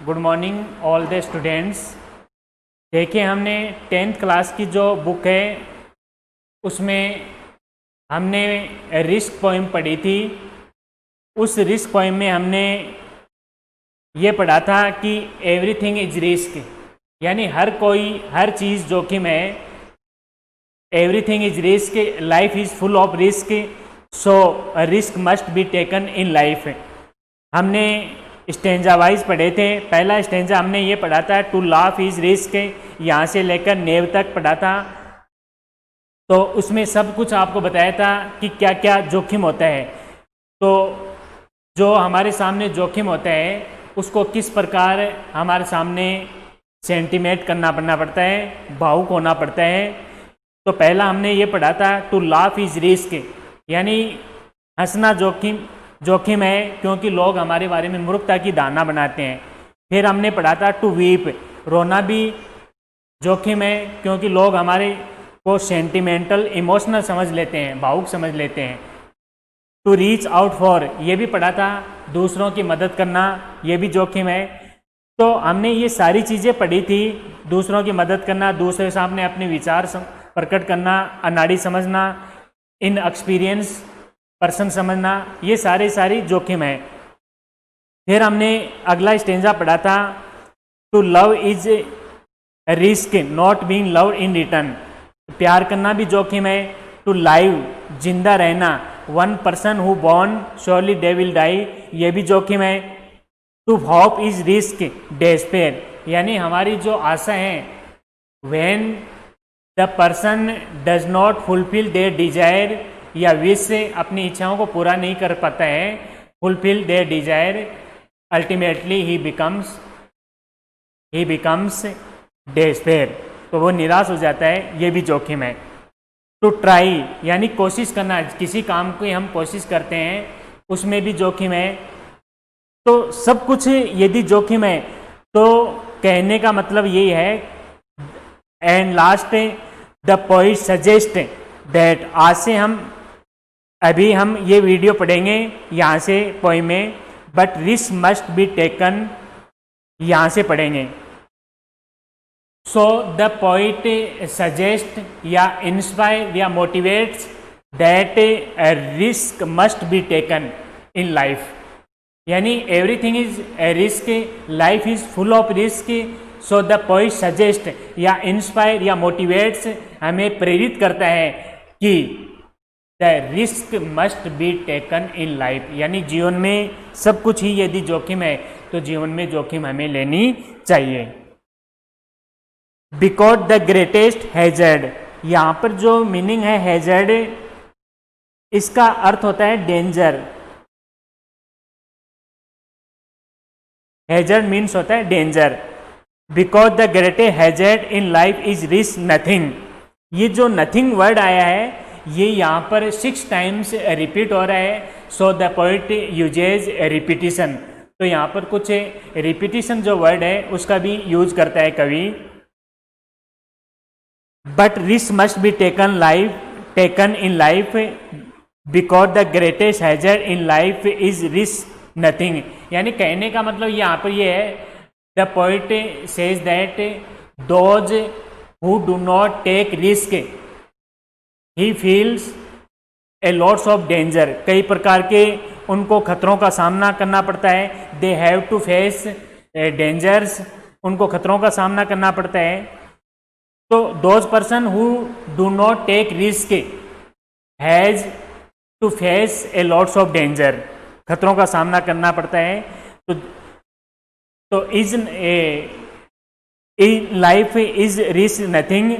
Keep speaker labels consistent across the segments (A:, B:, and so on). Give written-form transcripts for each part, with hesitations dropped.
A: Good morning all the students. देखिए, हमने 10th class की जो बुक है उसमें हमने रिस्क पोएम पढ़ी थी। उस रिस्क पोएम में हमने ये पढ़ा था कि एवरीथिंग इज रिस्क, यानी हर चीज़ जोखिम है। Everything is risk, life is full of risk, so risk must be taken in life. हमने स्टेंजा वाइज पढ़े थे। पहला स्टेंजा हमने ये पढ़ा था टू लाफ इज रिस्क, यहाँ से लेकर नेव तक पढ़ा था। तो उसमें सब कुछ आपको बताया था कि क्या क्या जोखिम होता है। तो जो हमारे सामने जोखिम होता है उसको किस प्रकार हमारे सामने सेंटिमेट करना पड़ता है, भावुक होना पड़ता है। तो पहला हमने ये पढ़ा था टू लाफ इज रिस्क, यानी हंसना जोखिम है, क्योंकि लोग हमारे बारे में मूर्खता की धारणा बनाते हैं। फिर हमने पढ़ा था टू वीप, रोना भी जोखिम है, क्योंकि लोग हमारे को सेंटिमेंटल इमोशनल समझ लेते हैं, भावुक समझ लेते हैं। टू रीच आउट फॉर, ये भी पढ़ा था, दूसरों की मदद करना, ये भी जोखिम है। तो हमने ये सारी चीज़ें पढ़ी थी, दूसरों की मदद करना, दूसरे के सामने अपने विचार प्रकट करना, अनाड़ी समझना, इन एक्सपीरियंस पर्सन समझना, ये सारी जोखिम है। फिर हमने अगला स्टेंजा पढ़ा था to love is risk not being loved in return, प्यार करना भी जोखिम है। टू लाइव, जिंदा रहना, one person who born surely they will die, ये भी जोखिम है। To hope is risk despair, यानी हमारी जो आशा है, when the person does not fulfil their desire, या विश से अपनी इच्छाओं को पूरा नहीं कर पाता है, fulfil their desire, ultimately he becomes despair, तो वो निराश हो जाता है, ये भी जोखिम है। टू ट्राई, यानी कोशिश करना, किसी काम की हम कोशिश करते हैं उसमें भी जोखिम है। तो सब कुछ यदि जोखिम है तो कहने का मतलब यही है। And last, the poet suggest that, आज से अभी हम ये वीडियो पढ़ेंगे यहाँ से पोइम में, but risk must be taken, यहाँ से पढ़ेंगे। सो द पोइट सजेस्ट या इंस्पायर या motivates that risk must be taken in life, यानी everything is a risk, life is full of risk, so the poet suggest या inspire या motivates, हमें प्रेरित करता है कि the risk must be taken in life, यानी जीवन में सब कुछ ही यदि जोखिम है तो जीवन में जोखिम हमें लेनी चाहिए। बिकॉज द ग्रेटेस्ट हैजर्ड, यहाँ पर जो मीनिंग है हैजर्ड, इसका अर्थ होता है डेंजर। हैजर्ड मीन्स होता है danger. Because the greatest hazard in life is risk nothing, ये जो नथिंग वर्ड आया है ये यहाँ पर 6 टाइम्स रिपीट हो रहा है। So the poet uses repetition, तो यहाँ पर कुछ रिपीटिशन जो वर्ड है उसका भी यूज करता है कवि। But risk must be taken in life because the greatest hazard in life is risk nothing, यानी कहने का मतलब यहाँ पर ये है, the poet says that those who do not take risk he feels a lots of danger, कई प्रकार के उनको खतरों का सामना करना पड़ता है। They have to face dangers, उनको खतरों का सामना करना पड़ता है। तो those person who do not take risk has to face a lots of danger, खतरों का सामना करना पड़ता है। तो is life is risk nothing,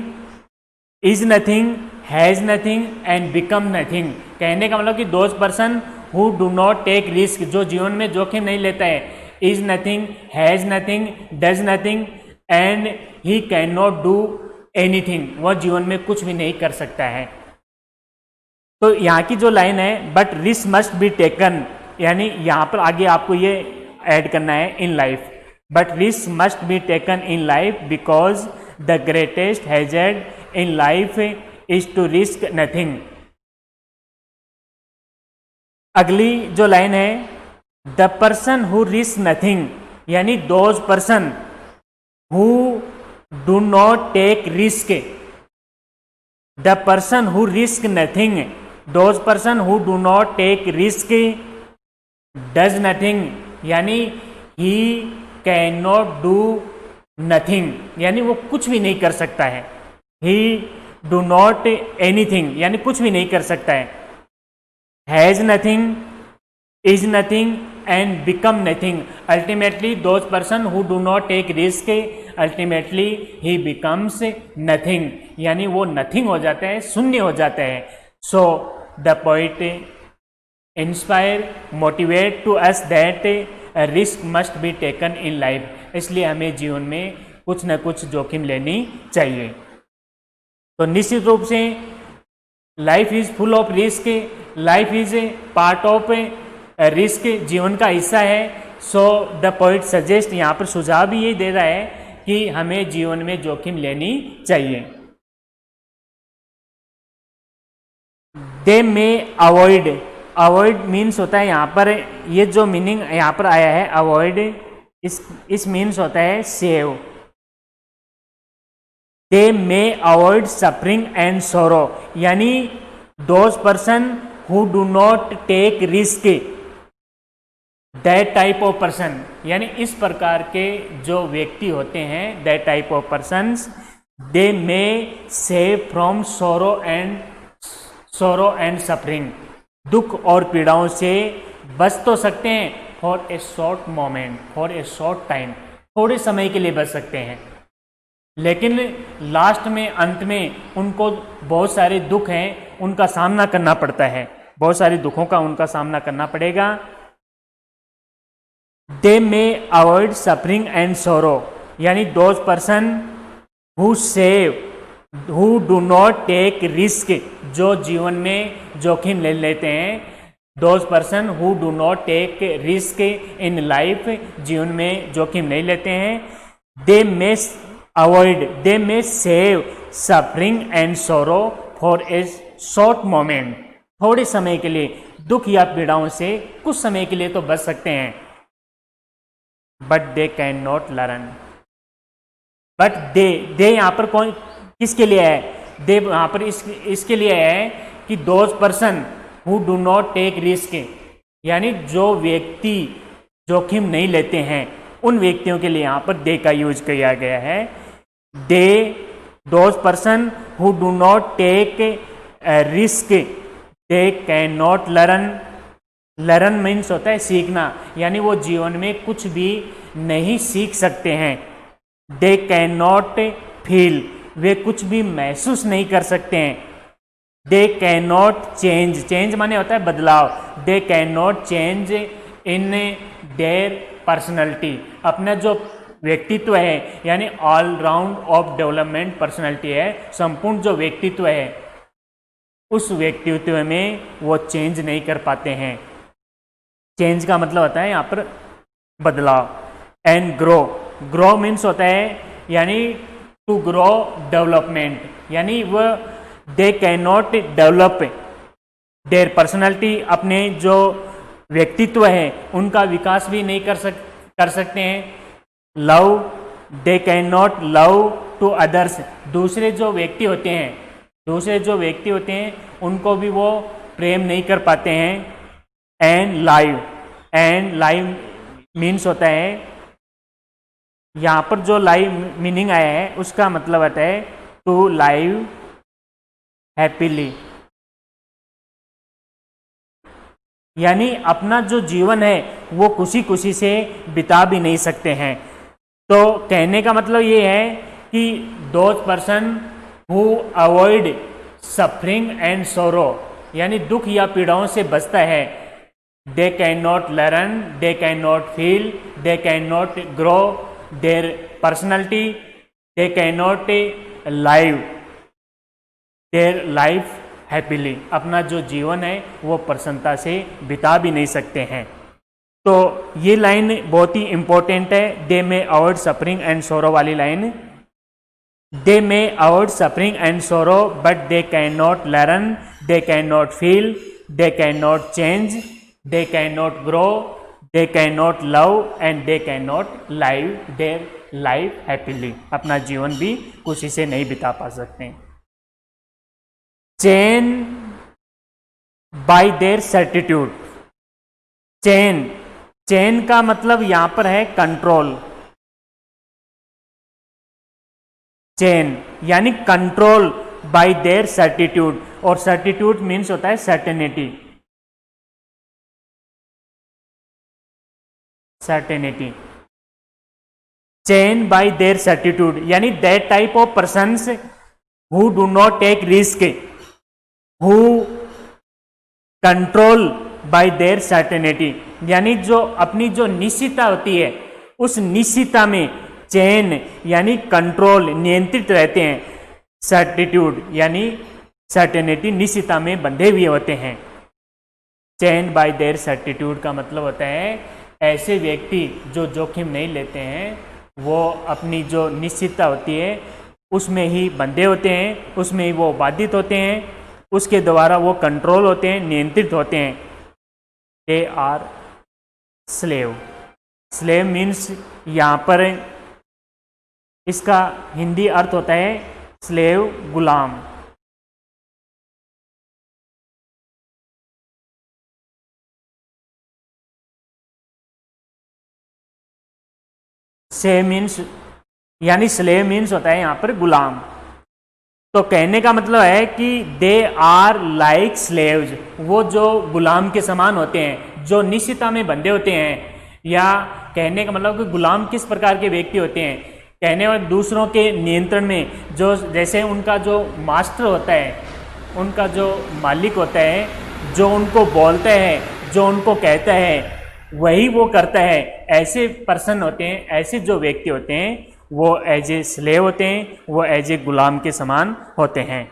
A: is nothing, has nothing and become nothing, कहने का मतलब कि those person who do not take risk, जो जीवन में जोखिम नहीं लेता है, is nothing, has nothing, does nothing and he can not do anything, वह जीवन में कुछ भी नहीं कर सकता है। तो यहाँ की जो लाइन है but risk must be taken, यानी यहाँ पर आगे आपको ये ऐड करना है in life, but risk must be taken in life because the greatest hazard in life is to risk nothing. अगली जो लाइन है, the person who risk nothing यानी those person who do not take risk, the person who risk nothing, those person who do not take risk does nothing, यानी he can not do nothing, यानी वो कुछ भी नहीं कर सकता है। ही डू नॉट एनीथिंग, यानी कुछ भी नहीं कर सकता है। Has nothing, is nothing and become nothing, ultimately those person who do not take risk ultimately he becomes nothing, यानी वो नथिंग हो जाता है, शून्य हो जाता है। So the poet inspire motivate to us that risk must be taken in life, इसलिए हमें जीवन में कुछ न कुछ जोखिम लेनी चाहिए। तो निश्चित रूप से life is full of risk, life is part of risk, जीवन का हिस्सा है। सो द पोइट सजेस्ट, यहाँ पर सुझाव भी ये दे रहा है कि हमें जीवन में जोखिम लेनी चाहिए। दे मे अवॉइड, अवॉइड मीन्स होता है यहाँ पर, ये जो मीनिंग यहाँ पर आया है अवॉइड, इस मीन्स होता है save. They may avoid suffering and sorrow, यानी those person who do not take risk, that type of person, यानी इस प्रकार के जो व्यक्ति होते हैं, that type of persons, they may save from sorrow and suffering, दुख और पीड़ाओं से बच तो सकते हैं for a short moment, for a short time, थोड़े समय के लिए बच सकते हैं, लेकिन लास्ट में, अंत में उनको बहुत सारे दुख हैं, उनका सामना करना पड़ता है, बहुत सारे दुखों का उनका सामना करना पड़ेगा। They may avoid suffering and sorrow, यानी those person who save, who do not take risk, जो जीवन में जोखिम ले लेते हैं, those person who do not take risk in life, जीवन में जोखिम नहीं लेते हैं। They may avoid, they may save suffering and sorrow for a short moment, थोड़े समय के लिए दुख या पीड़ाओं से कुछ समय के लिए तो बच सकते हैं। But they can not learn, but they यहाँ पर कौन, किसके लिए है? दे यहाँ पर इसके लिए है कि those person who do not take risk, यानी जो व्यक्ति जोखिम नहीं लेते हैं, उन व्यक्तियों के लिए यहाँ पर दे का यूज किया गया है। They, those person who do not take risk, they can not learn, learn means होता है सीखना, यानी वो जीवन में कुछ भी नहीं सीख सकते हैं। दे कैन नॉट फील, वे कुछ भी महसूस नहीं कर सकते हैं। दे कैन नॉट चेंज, चेंज माने होता है बदलाव, दे can not change in their personality, अपना जो व्यक्तित्व है, यानी all round of development personality है, संपूर्ण जो व्यक्तित्व है, उस व्यक्तित्व में वो चेंज नहीं कर पाते हैं। चेंज का मतलब होता है यहाँ पर बदलाव। एंड ग्रो, ग्रो मीन्स होता है यानी टू ग्रो डेवलपमेंट, यानी वह दे can not develop their personality, अपने जो व्यक्तित्व है उनका विकास भी नहीं कर सकते हैं। Love, they can not love to others, दूसरे जो व्यक्ति होते हैं उनको भी वो प्रेम नहीं कर पाते हैं। एंड लाइव मीन्स होता है, यहाँ पर जो लाइव मीनिंग आया है उसका मतलब होता है टू लाइव हैप्पीली, यानी अपना जो जीवन है वो खुशी से बिता भी नहीं सकते हैं। तो कहने का मतलब ये है कि those person who avoid suffering and sorrow, यानी दुख या पीड़ाओं से बचता है। दे can not learn, they can not feel, they can not grow their personality, they can not live their life happily, अपना जो जीवन है वो प्रसन्नता से बिता भी नहीं सकते हैं। तो ये लाइन बहुत ही इंपॉर्टेंट है, दे मे अवॉइड सफरिंग एंड सोरो वाली line. They may avoid suffering and सोरो but they can not learn, they can not feel, they can not change, they can not grow they can not love and they can not live their life happily, अपना जीवन भी खुशी से नहीं बिता पा सकते। Chain by their certitude, chain, chain का मतलब यहां पर है कंट्रोल, चेन यानी कंट्रोल बाय देयर सर्टिट्यूड, और सर्टिट्यूड मीन्स होता है certainty, certainty. Chain by their certitude यानी that type of persons who do not take risk, who control by their certainty, यानी जो अपनी जो निश्चितता होती है उस निश्चितता में चेन यानी कंट्रोल, नियंत्रित रहते हैं, सर्टिट्यूड यानी सर्टेनिटी, निश्चितता में बंधे हुए होते हैं। चेन बाय देयर सर्टिट्यूड का मतलब होता है ऐसे व्यक्ति जो जोखिम नहीं लेते हैं, वो अपनी जो निश्चितता होती है उसमें ही बंधे होते हैं, उसमें ही वो बाधित होते हैं, उसके द्वारा वो कंट्रोल होते हैं, नियंत्रित होते हैं। They are slave, slave means यहाँ पर इसका हिंदी अर्थ होता है स्लेव, गुलाम। स्लेव मीन्स यानी स्लेव मीन्स होता है यहाँ पर गुलाम। तो कहने का मतलब है कि दे आर लाइक स्लेव्स, वो जो गुलाम के समान होते हैं, जो निश्चितता में बंधे होते हैं। या कहने का मतलब कि गुलाम किस प्रकार के व्यक्ति होते हैं, कहने वाले दूसरों के नियंत्रण में, जो जैसे उनका जो मास्टर होता है, उनका जो मालिक होता है, जो उनको बोलता है, जो उनको कहता है वही वो करता है, ऐसे पर्सन होते हैं, ऐसे जो व्यक्ति होते हैं वो एज ए स्लेव होते हैं, वो एज ए गुलाम के समान होते हैं।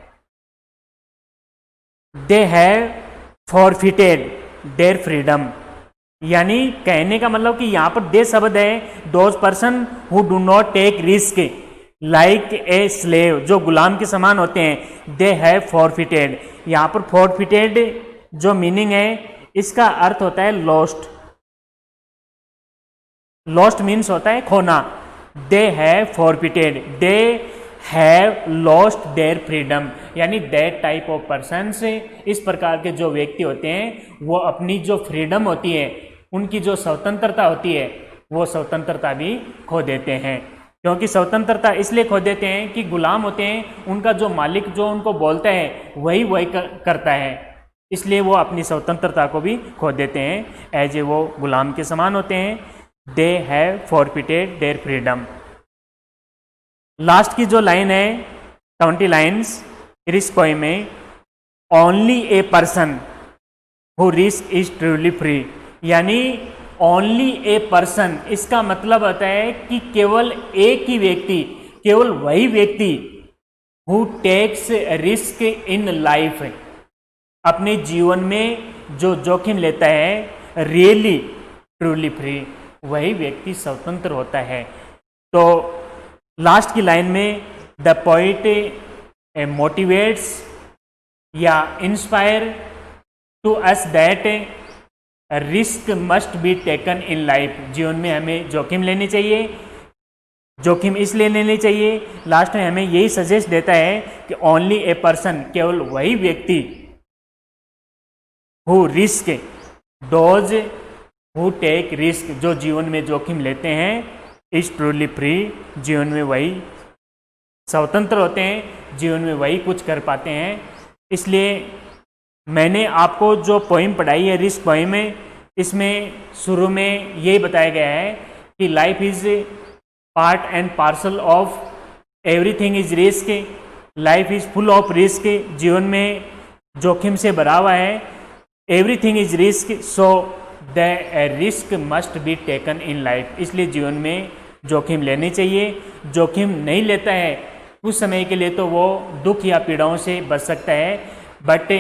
A: They have forfeited their freedom, यानी कहने का मतलब कि यहाँ पर दे शब्द है those person who do not take risk like a slave, जो गुलाम के समान होते हैं। दे हैव फॉरफिटेड, यहाँ पर फॉरफिटेड जो मीनिंग है इसका अर्थ होता है लॉस्ट, लॉस्ट मीन्स होता है खोना। They have forfeited, they have lost their freedom, यानी दैट टाइप ऑफ पर्सन से, इस प्रकार के जो व्यक्ति होते हैं वो अपनी जो फ्रीडम होती है, उनकी जो स्वतंत्रता होती है, वो स्वतंत्रता भी खो देते हैं। क्योंकि स्वतंत्रता इसलिए खो देते हैं कि गुलाम होते हैं, उनका जो मालिक जो उनको बोलता है वही करता है, इसलिए वो अपनी स्वतंत्रता को भी खो देते हैं, एज ए वो गुलाम के समान होते हैं। They have forfeited their freedom. Last की जो लाइन है 20 लाइन्स रिस्क पोएम में, only a person who risk is truly free, यानी ओनली ए पर्सन, इसका मतलब होता है कि केवल एक ही व्यक्ति, केवल वही व्यक्ति who takes risk in life, अपने जीवन में जो जोखिम लेता है, रियली ट्रूली फ्री, वही व्यक्ति स्वतंत्र होता है। तो लास्ट की लाइन में द पोइट मोटिवेट्स या inspire to us that risk must be taken in life, जीवन में हमें जोखिम लेनी चाहिए। जोखिम इसलिए लेनी चाहिए, लास्ट में हमें यही सजेस्ट देता है कि ओनली ए पर्सन, केवल वही व्यक्ति, who risk does who take risk, जो जीवन में जोखिम लेते हैं, इज ट्रूली फ्री, जीवन में वही स्वतंत्र होते हैं, जीवन में वही कुछ कर पाते हैं। इसलिए मैंने आपको जो पोइम पढ़ाई है रिस्क पोइम में, इसमें शुरू में ये बताया गया है कि life is part and parcel of everything is risk, life is full of risk, जीवन में जोखिम से भरा हुआ है, everything is risk, so the risk must be taken in life, इसलिए जीवन में जोखिम लेने चाहिए। जोखिम नहीं लेता है कुछ समय के लिए तो वो दुख या पीड़ाओं से बच सकता है, but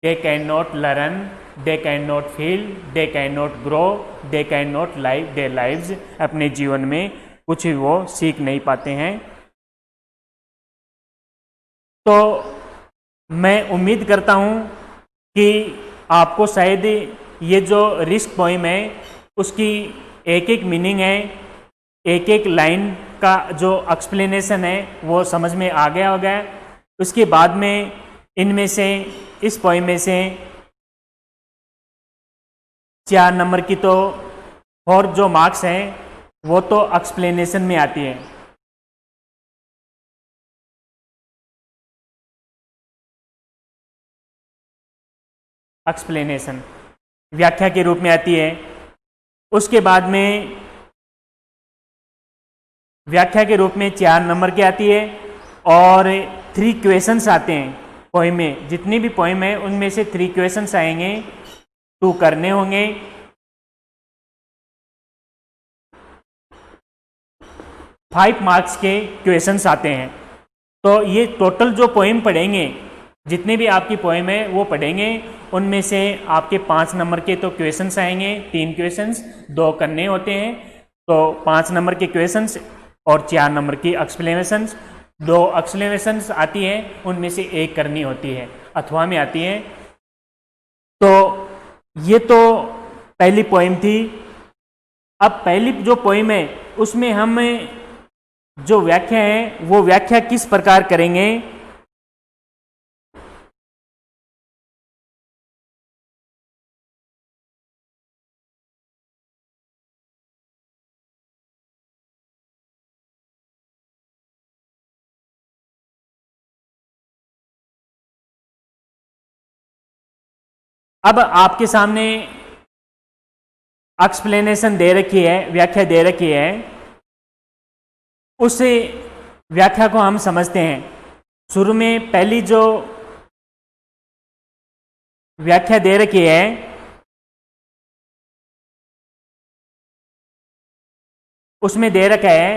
A: they can not learn, they can not feel, they can not grow, they can not live their lives, अपने जीवन में कुछ भी वो सीख नहीं पाते हैं। तो मैं उम्मीद करता हूँ कि आपको शायद ये जो रिस्क पोइम है उसकी एक एक मीनिंग है, एक एक लाइन का जो एक्सप्लेनेशन है वो समझ में आ गया होगा। उसके बाद में इनमें से, इस पोइम में से 4 नंबर की तो और जो मार्क्स हैं वो तो एक्सप्लेनेशन में आती है। एक्सप्लेनेशन व्याख्या के रूप में आती है। उसके बाद में व्याख्या के रूप में 4 नंबर की आती है और 3 क्वेश्चंस आते हैं पोइम में। जितनी भी पोइम है उनमें से 3 क्वेश्चंस आएंगे, 2 करने होंगे। 5 मार्क्स के क्वेश्चंस आते हैं। तो ये टोटल जो पोइम पढ़ेंगे, जितने भी आपकी पोइम है वो पढ़ेंगे, उनमें से आपके 5 नंबर के तो क्वेश्चंस आएंगे, 3 क्वेश्चंस, 2 करने होते हैं। तो 5 नंबर के क्वेश्चंस और 4 नंबर की एक्सप्लेनेशंस। 2 एक्सप्लेनेशंस आती है, उनमें से 1 करनी होती है, अथवा में आती है। तो ये तो पहली पोइम थी। अब पहली जो पोइम है उसमें हम जो व्याख्या है वो व्याख्या किस प्रकार करेंगे। अब आपके सामने एक्सप्लेनेशन दे रखी है, व्याख्या दे रखी है। उस व्याख्या को हम समझते हैं। शुरू में पहली जो व्याख्या दे रखी है उसमें दे रखा है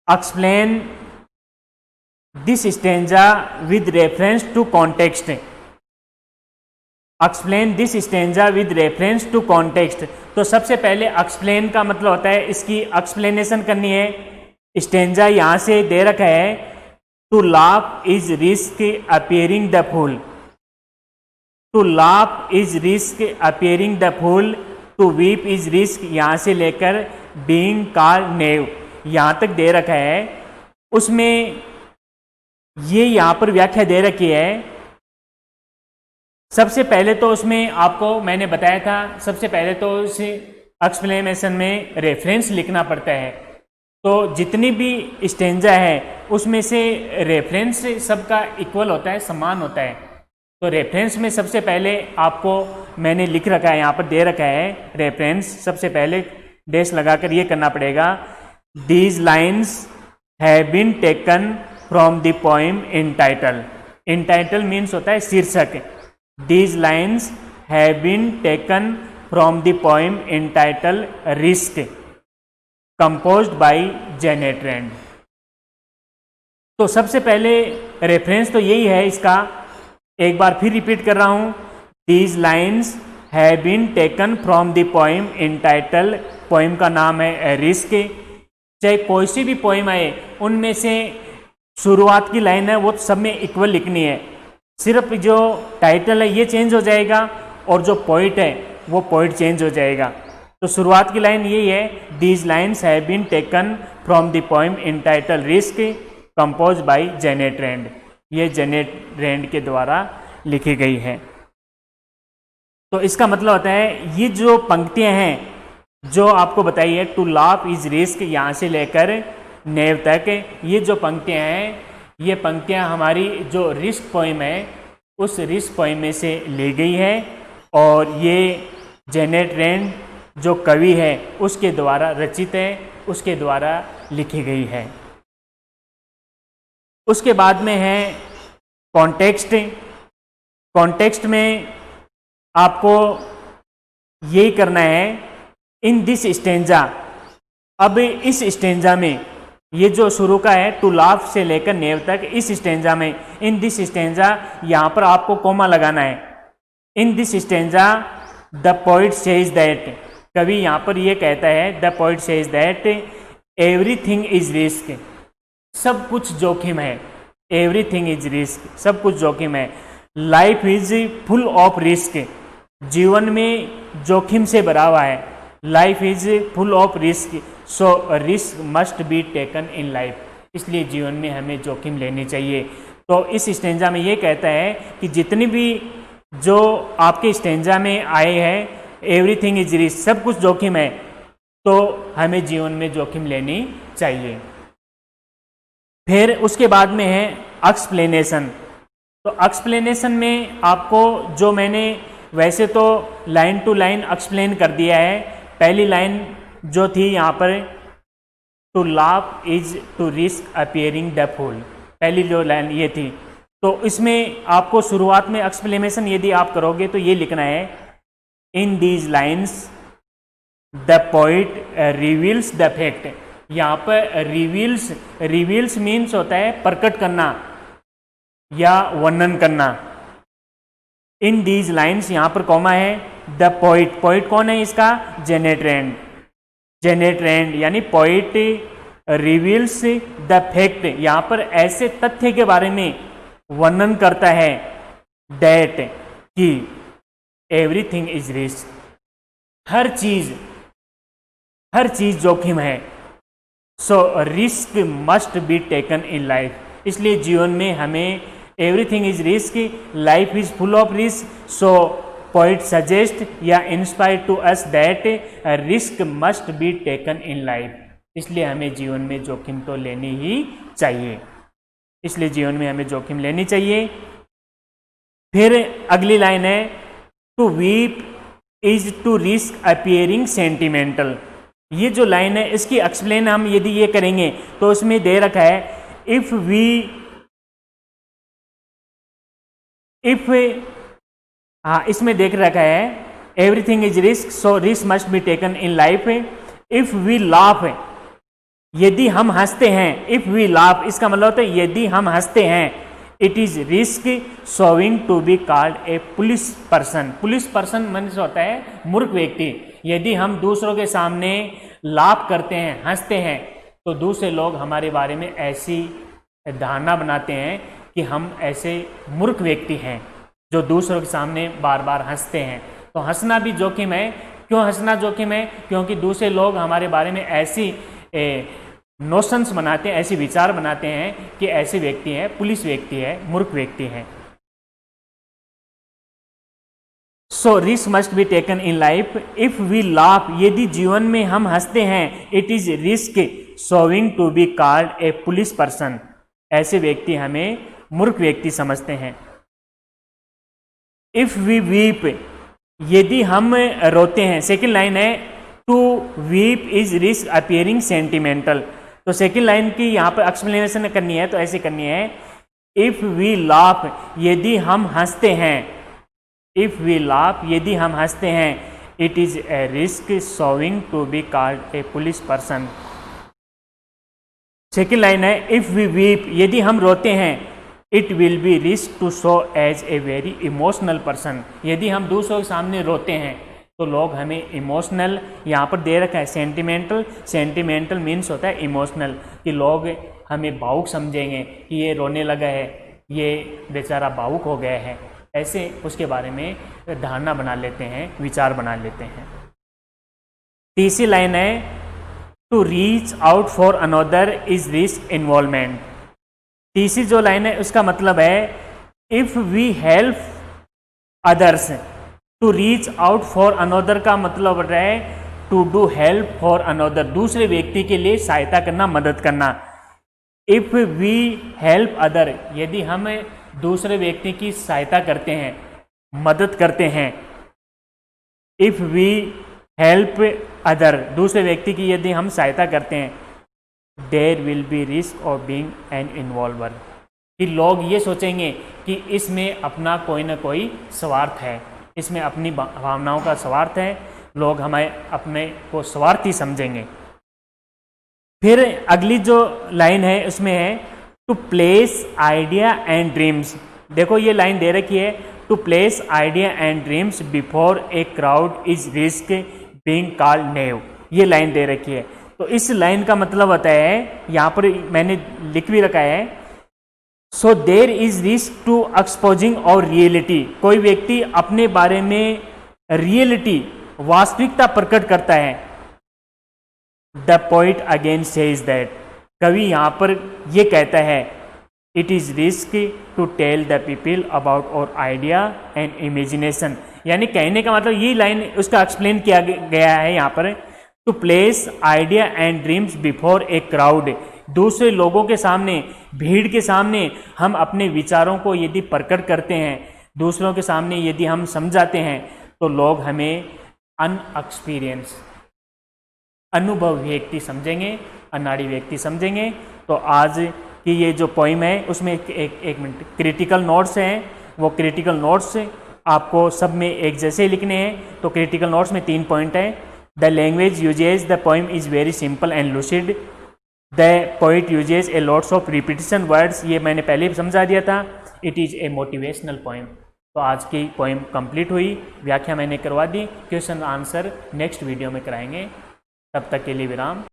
A: explain this stanza with reference to context. Explain this stanza with reference to context. तो सबसे पहले एक्सप्लेन का मतलब होता है इसकी एक्सप्लेनेशन करनी है। स्टेंजा यहां से दे रखा है to laugh is risk appearing the fool. To laugh is risk appearing the fool, to weep is risk, यहां से लेकर बीइंग कॉल्ड नेव यहां तक दे रखा है। उसमें ये यहां पर व्याख्या दे रखी है। सबसे पहले तो उसमें आपको मैंने बताया था, सबसे पहले तो उस एक्सप्लेनेशन में रेफरेंस लिखना पड़ता है। तो जितनी भी स्टेंजा है उसमें से रेफरेंस सबका इक्वल होता है, समान होता है। तो रेफरेंस में सबसे पहले आपको मैंने लिख रखा है, यहाँ पर दे रखा है रेफरेंस। सबसे पहले डैश लगाकर ये करना पड़ेगा, these lines have been taken from the poem entitled. Entitled means होता है शीर्षक। These lines have been taken from the poem entitled Risk, composed by Janet Rand. तो सबसे पहले रेफरेंस तो यही है इसका। एक बार फिर रिपीट कर रहा हूं, These lines have been taken from the poem entitled, poem का नाम है रिस्क। चाहे कोई सी भी पोइम आए उनमें से शुरुआत की लाइन है वो सब में इक्वल लिखनी है। सिर्फ जो टाइटल है ये चेंज हो जाएगा और जो पोइट है वो पोइट चेंज हो जाएगा। तो शुरुआत की लाइन यही है, these lines have been taken from the poem entitled risk, compose by Janet Rand. ये जेनेट रैंड के द्वारा लिखी गई है। तो इसका मतलब होता है ये जो पंक्तियां हैं जो आपको बताई है, टू लाफ इज रिस्क, यहाँ से लेकर नेव तक, ये जो पंक्तियां हैं ये पंक्तियां हमारी जो रिस्क पोइम है उस रिस्क पोइम में से ली गई है और ये जेनेट रैंड जो कवि है उसके द्वारा रचित है, उसके द्वारा लिखी गई है। उसके बाद में है कॉन्टेक्स्ट। कॉन्टेक्स्ट में आपको यही करना है, इन दिस स्टेंजा। अब इस स्टेंजा में ये जो शुरू का है टू लाफ से लेकर नेव तक, इस स्टेंजा में, इन दिस स्टेंजा, यहां पर आपको कोमा लगाना है। In this stanza the poet says that, कवि यहां पर ये कहता है, the poet says that everything is risk, सब कुछ जोखिम है। एवरीथिंग इज रिस्क, सब कुछ जोखिम है। Life is full of risk, जीवन में जोखिम से भरा हुआ है। Life is full of risk, so risk must be taken in life. इसलिए जीवन में हमें जोखिम लेनी चाहिए। तो इस स्टेंजा में ये कहता है कि जितनी भी जो आपके स्टेंजा में आए हैं, एवरीथिंग इज रिस्क, सब कुछ जोखिम है, तो हमें जीवन में जोखिम लेनी चाहिए। फिर उसके बाद में है एक्सप्लेनेशन। तो एक्सप्लेनेशन में आपको जो मैंने वैसे तो लाइन टू लाइन एक्सप्लेन कर दिया है। पहली लाइन जो थी यहाँ पर, to laugh is to risk appearing the fool, पहली जो लाइन ये थी। तो इसमें आपको शुरुआत में एक्सप्लेनेशन यदि आप करोगे तो ये लिखना है, in these lines the poet reveals the fact. यहाँ पर रिवील्स मीन्स होता है प्रकट करना या वर्णन करना। इन दीज लाइन्स, यहाँ पर कॉमा है, द पोइट कौन है इसका, जेनेट रैंड यानी पोइट रिवील्स द फैक्ट, यहाँ पर ऐसे तथ्य के बारे में वर्णन करता है, दैट कि एवरीथिंग इज रिस्क, हर चीज जोखिम है। So risk must be taken in life, इसलिए जीवन में हमें everything is risk, life is full of risk, so poet suggest या inspire to us that risk must be taken in life. इसलिए हमें जीवन में जोखिम तो लेनी ही चाहिए, इसलिए जीवन में हमें जोखिम लेनी चाहिए। फिर अगली लाइन है, to weep is to risk appearing sentimental. ये जो लाइन है इसकी एक्सप्लेन हम यदि ये करेंगे तो इसमें दे रखा है, इफ इसमें देख रखा है, everything is risk, so risk must be taken in life. If we laugh, यदि हम हंसते हैं, इफ वी लाफ इसका मतलब होता है यदि हम हंसते हैं, it is risk showing to be called a foolish person. Foolish person means होता है मूर्ख व्यक्ति। यदि हम दूसरों के सामने लाभ करते हैं, हंसते हैं, तो दूसरे लोग हमारे बारे में ऐसी धारणा बनाते हैं कि हम ऐसे मूर्ख व्यक्ति हैं जो दूसरों के सामने बार बार हंसते हैं। तो हंसना भी जोखिम है। क्यों हंसना जोखिम है? क्योंकि दूसरे लोग हमारे बारे में ऐसी नोशंस बनाते हैं, ऐसे विचार बनाते हैं कि ऐसे व्यक्ति है, पुलिस व्यक्ति है, मूर्ख व्यक्ति है। So risk must be taken in life if we laugh, यदि जीवन में हम हंसते हैं, it is risk showing to be called a foolish person, ऐसे व्यक्ति हमें मूर्ख व्यक्ति समझते हैं। इफ वी वीप, यदि हम रोते हैं, सेकेंड लाइन है, to weep is risk appearing sentimental. तो सेकेंड लाइन की यहाँ पर एक्सप्लेनेशन करनी है तो ऐसे करनी है, इफ वी लाफ, यदि हम हंसते हैं, इफ वी लाफ, यदि हम हंसते हैं, it is a risk showing to be called a foolish person. Second line है, इफ वी वीप, यदि हम रोते हैं, it will be risk to show as a very emotional person. यदि हम दूसरों के सामने रोते हैं तो लोग हमें इमोशनल, यहाँ पर दे रखा है सेंटिमेंटल, सेंटिमेंटल मीन्स होता है इमोशनल, कि लोग हमें भावुक समझेंगे कि ये रोने लगा है, ये बेचारा भावुक हो गया है, ऐसे उसके बारे में धारणा बना लेते हैं, विचार बना लेते हैं। तीसरी लाइन है, to reach out for another is risk involvement. तीसरी जो लाइन है उसका मतलब है, if we help others, to reach out for another का मतलब होता है to do help for another, दूसरे व्यक्ति के लिए सहायता करना, मदद करना। इफ वी हेल्प अदर, यदि हम दूसरे व्यक्ति की सहायता करते हैं, मदद करते हैं, इफ वी हेल्प अदर, दूसरे व्यक्ति की यदि हम सहायता करते हैं, there will be risk of being an involver, कि लोग ये सोचेंगे कि इसमें अपना कोई ना कोई स्वार्थ है, इसमें अपनी भावनाओं का स्वार्थ है, लोग हमें अपने को स्वार्थी समझेंगे। फिर अगली जो लाइन है उसमें है, to place idea and dreams. देखो ये लाइन दे रखी है, to place idea and dreams before a crowd is risk being called naive, ये लाइन दे रखी है। तो इस लाइन का मतलब होता है, यहाँ पर मैंने लिख भी रखा है, so there is risk to exposing our reality, कोई व्यक्ति अपने बारे में रियलिटी वास्तविकता प्रकट करता है। The poet again says that, कवि यहाँ पर ये कहता है, it is risk to tell the people about our idea and imagination. यानी कहने का मतलब ये लाइन उसका एक्सप्लेन किया गया है यहाँ पर, to place idea and dreams before a crowd. दूसरे लोगों के सामने, भीड़ के सामने हम अपने विचारों को यदि प्रकट करते हैं, दूसरों के सामने यदि हम समझाते हैं, तो लोग हमें अनएक्सपीरियंस, अनुभव व्यक्ति समझेंगे, अनाड़ी व्यक्ति समझेंगे। तो आज की ये जो पोइम है उसमें एक मिनट क्रिटिकल नोट्स हैं, वो क्रिटिकल नोट्स आपको सब में एक जैसे लिखने हैं। तो क्रिटिकल नोट्स में 3 पॉइंट है। The language uses the poem is very simple and lucid. The poet usage A lots of repetition words, ये मैंने पहले भी समझा दिया था। It is a motivational poem. तो आज की पोइम कंप्लीट हुई, व्याख्या मैंने करवा दी। क्वेश्चन आंसर नेक्स्ट वीडियो में कराएंगे। तब तक के लिए विराम।